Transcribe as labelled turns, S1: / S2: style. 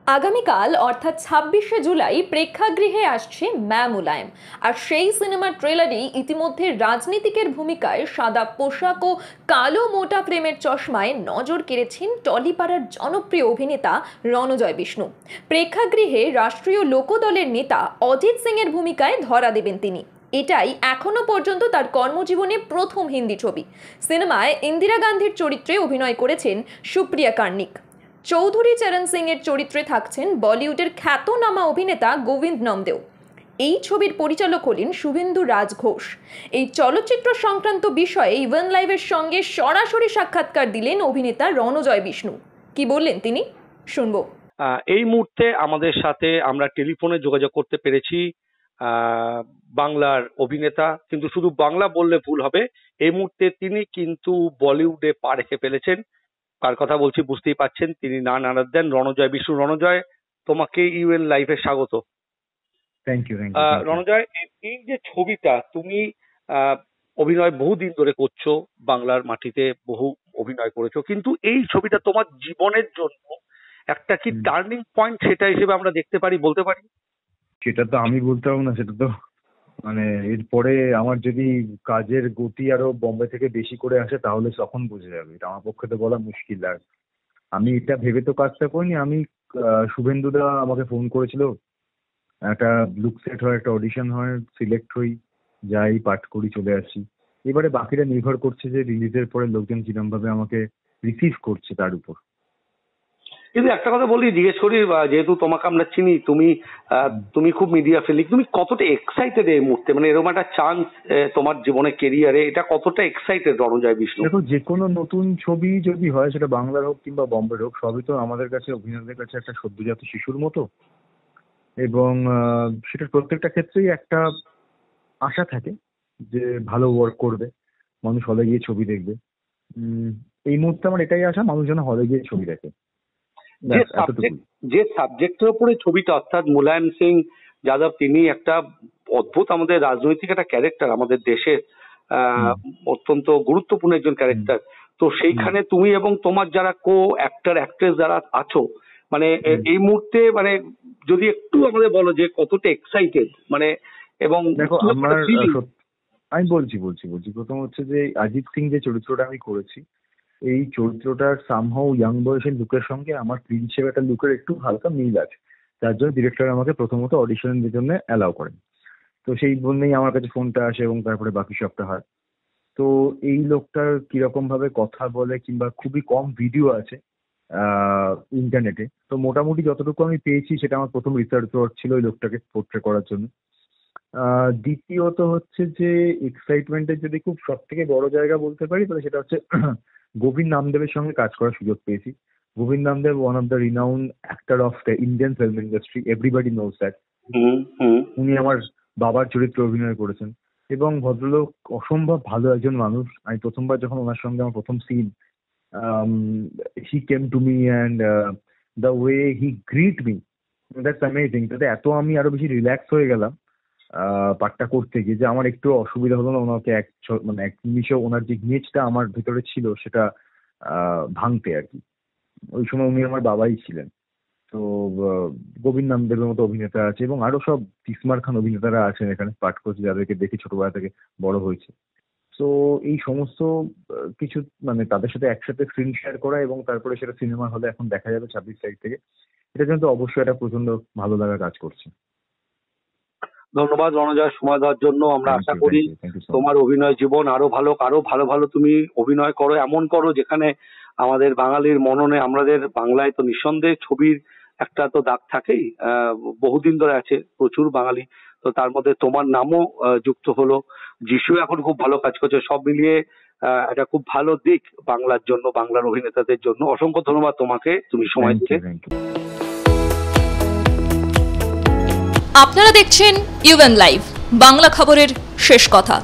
S1: আগামীকাল অর্থাৎ ২৬শে জুলাই প্রেক্ষাগৃহে আসছে ম্যা মুলায়ম। আর সেই সিনেমার ট্রেলারেই ইতিমধ্যে রাজনীতিকের ভূমিকায় সাদা পোশাক ও কালো মোটা ফ্রেমের চশমায় নজর কেড়েছেন টলিপাড়ার জনপ্রিয় অভিনেতা রণজয় বিষ্ণু। প্রেক্ষাগৃহে রাষ্ট্রীয় লোকদলের নেতা অজিত সিং এর ভূমিকায় ধরা দেবেন তিনি। এটাই এখনো পর্যন্ত তার কর্মজীবনে প্রথম হিন্দি ছবি। সিনেমায় ইন্দিরা গান্ধীর চরিত্রে অভিনয় করেছেন সুপ্রিয়া কার্নিক। চৌধুরী চরণ সিং এর চরিত্রে থাকছেন বলিউডের খ্যাতনামা অভিনেতা গোবিন্দ নমদেও। এই ছবির পরিচালক হলেন শুভেন্দু রাজ ঘোষ। এই চলচ্চিত্র সংক্রান্ত বিষয়ে ইভেন লাইভের সঙ্গে সরাসরি সাক্ষাৎকার দিলেন অভিনেতা রণজয় বিষ্ণু। কি বললেন তিনি, শুনবো।
S2: এই মুহূর্তে আমাদের সাথে আমরা টেলিফোনে যোগাযোগ করতে পেরেছি বাংলার অভিনেতা, কিন্তু শুধু বাংলা বললে ভুল হবে, এই মুহূর্তে তিনি কিন্তু বলিউডে পা রেখে ফেলেছেন। কার কথা বলছি বুঝতেই পাচ্ছেন, তিনি দেন রণজয় বিষ্ণু। রণজয়, তোমাকে ইউএন লাইভে স্বাগত।
S3: Thank you.
S2: রণজয়, এই যে ছবিটা তুমি অভিনয় বহুদিন ধরে করছো, বাংলার মাটিতে বহু অভিনয় করেছো, কিন্তু এই ছবিটা তোমার জীবনের জন্য একটা কি টার্নিং পয়েন্ট, সেটা হিসেবে আমরা দেখতে পারি, বলতে পারি?
S3: সেটা তো আমি বলতে পারবো না, সেটা তো মানে এরপরে আমার যদি কাজের গতি আরো বম্বে থেকে বেশি করে আসে তাহলে তখন বুঝে যাবে। এটা আমার পক্ষে তো বলা মুশকিল। আর আমি এটা ভেবে তো কাজটা করিনি। আমি শুভেন্দুদা আমাকে ফোন করেছিল, একটা লুক সেট হয়, একটা অডিশন হয়, সিলেক্ট হই, যাই, পাঠ করি, চলে আসি। এবারে বাকিটা নির্ভর করছে যে রিলিজের পরে লোকজন কিরম ভাবে আমাকে রিসিভ করছে তার উপর।
S2: কিন্তু একটা কথা বলি, জিজ্ঞেস করি, যেহেতু তোমাকে আমরা চিনি, তুমি খুব মিডিয়া ফ্রেন্ডলি, তুমি কতটা এক্সাইটেড এই মুহূর্তে, মানে এরকম একটা চান্স তোমার জীবনে, কেরিয়ারে, এটা কতটা এক্সাইটেড রণজয় বিষ্ণু?
S3: দেখো, যে কোনো নতুন ছবি যদি হয়, সেটা বাংলার হোক কিংবা বম্বের হোক, সবই তো আমাদের কাছে, অভিনেতাদের কাছে একটা সদ্যজাত শিশুর মতো। এবং সেটার প্রত্যেকটা ক্ষেত্রেই একটা আশা থাকে যে ভালো ওয়ার্ক করবে, মানুষ হলে গিয়ে ছবি দেখবে। এই মুহূর্তে আমার এটাই আশা, মানুষ যেন হলে গিয়ে ছবি দেখে।
S2: যে সাবজেক্টের উপরে ছবিটা, অর্থাৎ মুলায়ম সিং যাদব, তিনি একটা অদ্ভুত আমাদের রাজনৈতিক একটা ক্যারেক্টার, আমাদের দেশের অত্যন্ত গুরুত্বপূর্ণ একজন ক্যারেক্টার। তো সেইখানে তুমি এবং তোমার যারা কো অ্যাক্টর অ্যাক্ট্রেস যারা আছো, মানে এই মুহূর্তে, মানে যদি একটু আমাদের বলো যে কতটা এক্সাইটেড, মানে, এবং
S3: দেখো আমি বলছি প্রথম হচ্ছে যে অজিত সিং যে চরিত্রটা আমি করেছি, এই চরিত্রটার সামহাউ ইয়াং বয়সের লুকের সঙ্গে আমার প্রিন্স হিসেবে একটা লুকের একটু হালকা মিল আছে। তার জন্য ডিরেক্টর আমাকে প্রথমত অডিশনের জন্য অ্যালাউ করেন। তো সেই জন্যই আমার কাছে ফোনটা আসে এবং তারপরে বাকি সবটা হয়। তো এই লোকটার কিরকম ভাবে কথা বলে, কিংবা খুবই কম ভিডিও আছে ইন্টারনেটে, তো মোটামুটি যতটুকু আমি পেয়েছি সেটা আমার প্রথম রিসার্চ ওয়ার্ক ছিল ওই লোকটাকে পোর্ট্রে করার জন্য। দ্বিতীয়ত হচ্ছে যে এক্সাইটমেন্টের যদি খুব সব থেকে বড় জায়গা বলতে পারি, তাহলে সেটা হচ্ছে গোবিন্দ নামদেবের সঙ্গে কাজ করার সুযোগ পেয়েছি। Govinda Namdev one of the renowned actor of the Indian film industry, everybody knows that. উনি আমার বাবার চরিত্রে অভিনয় করেছেন এবং ভদ্রলোক অসম্ভব ভালো একজন মানুষ। আমি প্রথমবার যখন ওনার সঙ্গে আমার প্রথম scene, he came to me and the way he greet me, that's amazing. তাতে এত আমি আরো বেশি রিল্যাক্স হয়ে গেলাম পাঠটা করতে গিয়ে, যে আমার একটু অসুবিধা হলো না ওনাকে মানে এক নিমিষে ওনার যে ইমেজটা আমার ভিতরে ছিল সেটা ভাঙতে আর কি। ওই সময় উনি আমার বাবাই ছিলেন। তো গোবিন্দ নামদেবের মতো অভিনেতা আছে এবং আরো সব তিসমার খান অভিনেতারা আছেন এখানে পাঠ করছে, যাদেরকে দেখে ছোটবেলা থেকে বড় হয়েছে। তো এই সমস্ত কিছু, মানে তাদের সাথে একসাথে স্ক্রিন শেয়ার করা এবং তারপরে সেটা সিনেমা হলে এখন দেখা যাবে 26 তারিখ থেকে, এটা কিন্তু অবশ্যই একটা প্রচন্ড ভালো লাগা কাজ করছে।
S2: ধন্যবাদ রণজয়, সময় দেওয়ার জন্য। আমরা আশা করি তোমার অভিনয় জীবন আরো ভালো তুমি অভিনয় করো, এমন করো যেখানে আমাদের বাঙালির মননে, আমাদের বাংলায় তো নিঃসন্দেহে ছবির একটা তো দাগ থাকেই, বহুদিন ধরে আছে, প্রচুর বাঙালি, তো তার মধ্যে তোমার নামও যুক্ত হলো। যিশু এখন খুব ভালো কাজ করছে, সব মিলিয়ে একটা খুব ভালো দিক বাংলার জন্য, বাংলার অভিনেতাদের জন্য। অসংখ্য ধন্যবাদ তোমাকে, তুমি সময় দিতে।
S1: আপনারা দেখছেন ইউএন লাইভ, বাংলা খবরের শেষ কথা।